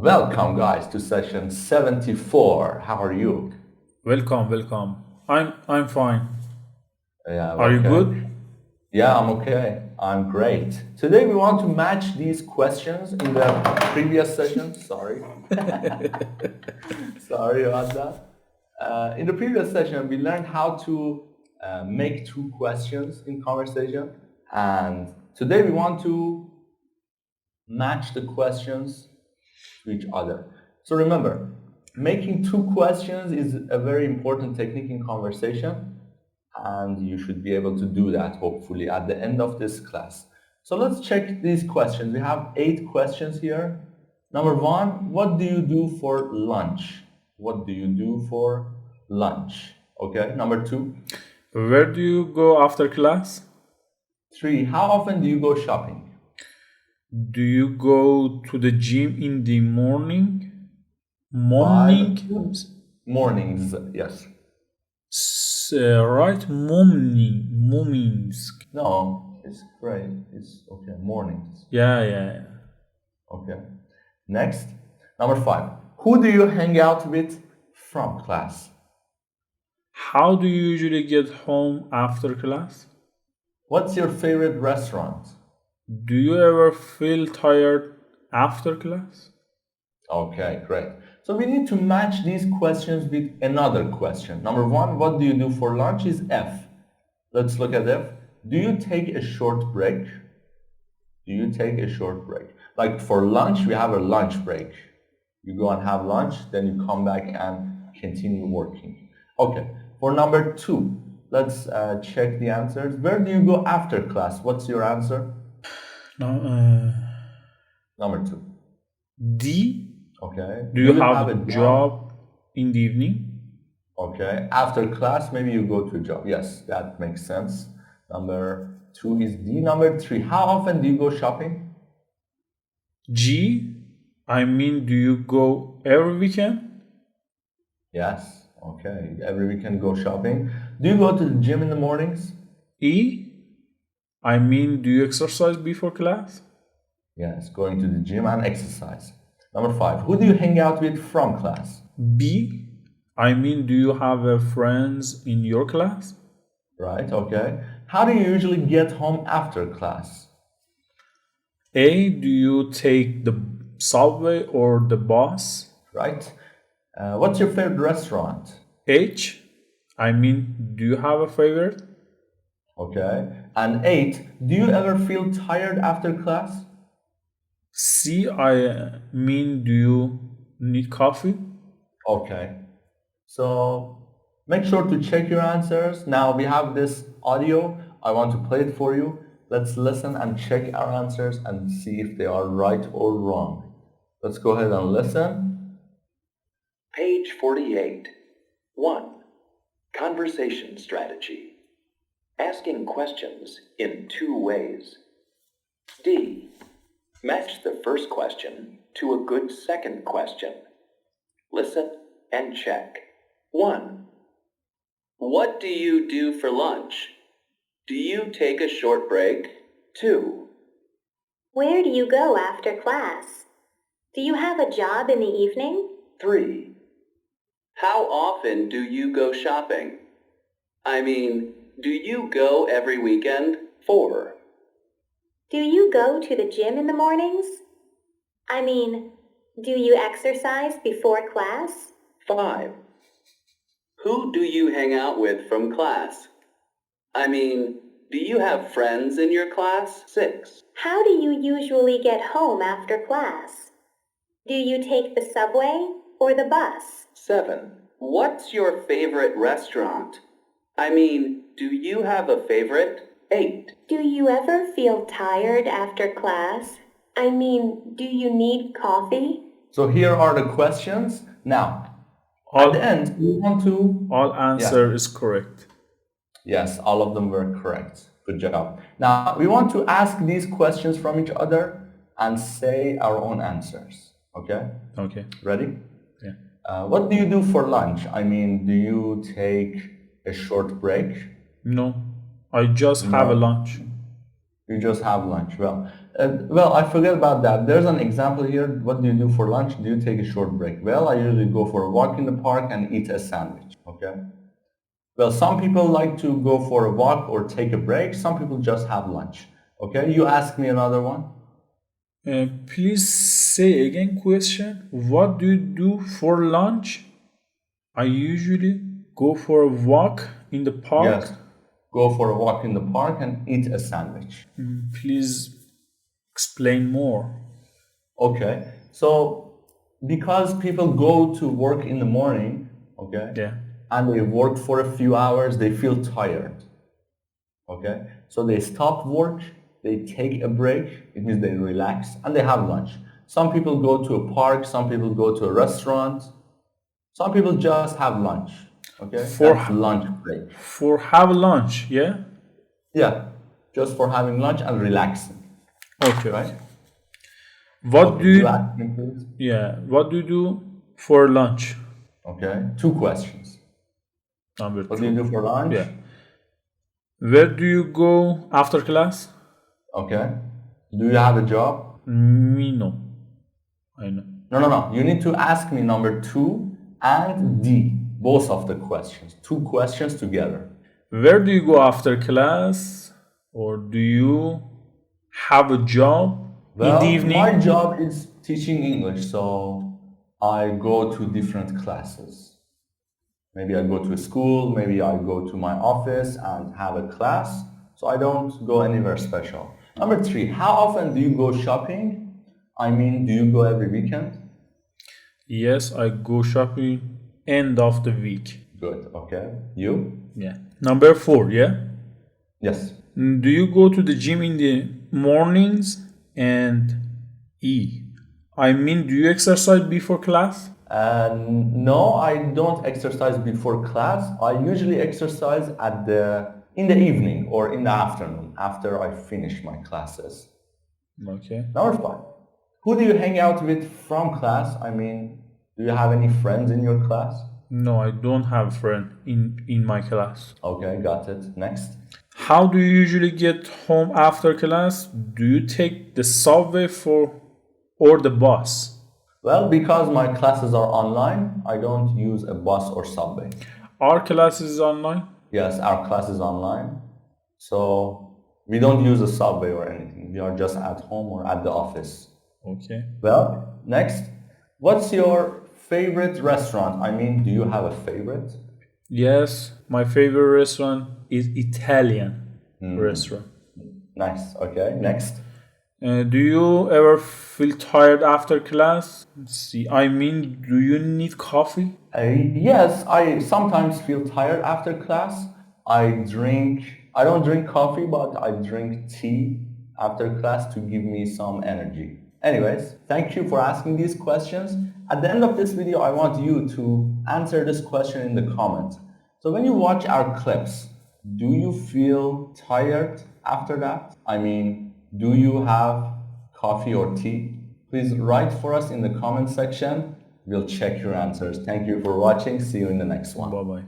Welcome, guys, to session 74. How are you? Welcome. I'm fine. Yeah, Are you okay. good? Yeah, I'm okay. I'm great. Today we want to match these questions in the previous session. Sorry. Sorry about that. In the previous session, we learned how to make two questions in conversation. And today we want to match the questions to each other. So remember, making two questions is a very important technique in conversation, and you should be able to do that hopefully at the end of this class. So let's check these questions. We have 8 questions here. Number 1, what do you do for lunch? What do you do for lunch? Okay. Number 2, Where do you go after class? 3, how often do you go shopping? Do you go to the gym in the morning? 5, Morning? mornings, yes. Right? Mornings. No, it's great. It's okay. Mornings. Yeah. Okay. Next, number 5. Who do you hang out with from class? How do you usually get home after class? What's your favorite restaurant? Do you ever feel tired after class? Okay, great. So we need to match these questions with another question. Number 1, what do you do for lunch is F. Let's look at F. Do you take a short break? Do you take a short break? Like for lunch, we have a lunch break. You go and have lunch, then you come back and continue working. Okay, for number 2, let's check the answers. Where do you go after class? What's your answer? No, Number 2. D. Okay. Do you have a job in the evening? Okay. After class, maybe you go to a job. Yes, that makes sense. Number 2 is D. Number 3, how often do you go shopping? G. Do you go every weekend? Yes. Okay. Every weekend go shopping. Do you go to the gym in the mornings? E. Do you exercise before class? Yes, going to the gym and exercise. Number 5, who do you hang out with from class? B. Do you have friends in your class? Right, okay. How do you usually get home after class? A. Do you take the subway or the bus? Right. What's your favorite restaurant? H. Do you have a favorite? Okay. And 8, do you ever feel tired after class? C. Do you need coffee? Okay. So make sure to check your answers. Now we have this audio. I want to play it for you. Let's listen and check our answers and see if they are right or wrong. Let's go ahead and listen. Page 48. 1. Conversation strategy. Asking questions in 2 ways. D. Match the first question to a good second question. Listen and check. 1. What do you do for lunch? Do you take a short break? 2. Where do you go after class? Do you have a job in the evening? 3. How often do you go shopping? Do you go every weekend? 4. Do you go to the gym in the mornings? Do you exercise before class? 5. Who do you hang out with from class? Do you have friends in your class? 6. How do you usually get home after class? Do you take the subway or the bus? 7. What's your favorite restaurant? Do you have a favorite? 8. Do you ever feel tired after class? Do you need coffee? So here are the questions. Now, at the end, we want to... All answer is correct. Yes, all of them were correct. Good job. Now, we want to ask these questions from each other and say our own answers. Okay? Okay. Ready? Yeah. What do you do for lunch? Do you take a short break? No. I just have a lunch. You just have lunch. Well, Well, I forget about that. There's an example here. What do you do for lunch? Do you take a short break? Well, I usually go for a walk in the park and eat a sandwich. Okay. Well, some people like to go for a walk or take a break. Some people just have lunch. Okay. You ask me another one. Please say again question. What do you do for lunch? I usually go for a walk in the park. Yes. Go for a walk in the park and eat a sandwich. Please explain more. Okay. So because people go to work in the morning, okay, Yeah. and they work for a few hours, they feel tired. Okay? So they stop work, they take a break, it means they relax, and they have lunch. Some people go to a park, some people go to a restaurant, some people just have lunch. Okay? That's lunch break. For have lunch, yeah? Yeah, just for having lunch and relaxing. Okay. Right? What Okay, do you ask me, please? what do you do for lunch? Okay, 2 questions. Number What do you 2. do for lunch? Yeah. Where do you go after class? Okay. Do you have a job? Me no. I know. No. You need to ask me number 2 and D, both of the questions. 2 questions together. Where do you go after class? Or do you have a job in the evening? My job is teaching English, so I go to different classes. Maybe I go to a school, maybe I go to my office and have a class, so I don't go anywhere special. Number 3, how often do you go shopping? I mean, do you go every weekend? Yes, I go shopping end of the week. Good, okay. You? Yeah. Number 4, yeah? Yes. Do you go to the gym in the mornings? And E, I mean, do you exercise before class? No, I don't exercise before class. I usually exercise in the evening or in the afternoon after I finish my classes. Okay. Number 5. Who do you hang out with from class? I mean, do you have any friends in your class? No, I don't have a friend in my class. Okay, got it. Next. How do you usually get home after class? Do you take the subway or the bus? Well, because my classes are online, I don't use a bus or subway. Our class is online? Yes, our class is online. So we don't use a subway or anything. We are just at home or at the office. Okay. Well, next. What's your favorite restaurant? I mean, do you have a favorite? Yes, my favorite restaurant is Italian restaurant. Nice. Okay, next. Do you ever feel tired after class? Let's see, I mean, do you need coffee? Yes, I sometimes feel tired after class. I don't drink coffee, but I drink tea after class to give me some energy. Anyways, thank you for asking these questions. At the end of this video, I want you to answer this question in the comments. So when you watch our clips, do you feel tired after that? I mean, do you have coffee or tea? Please write for us in the comment section. We'll check your answers. Thank you for watching. See you in the next one. Bye-bye.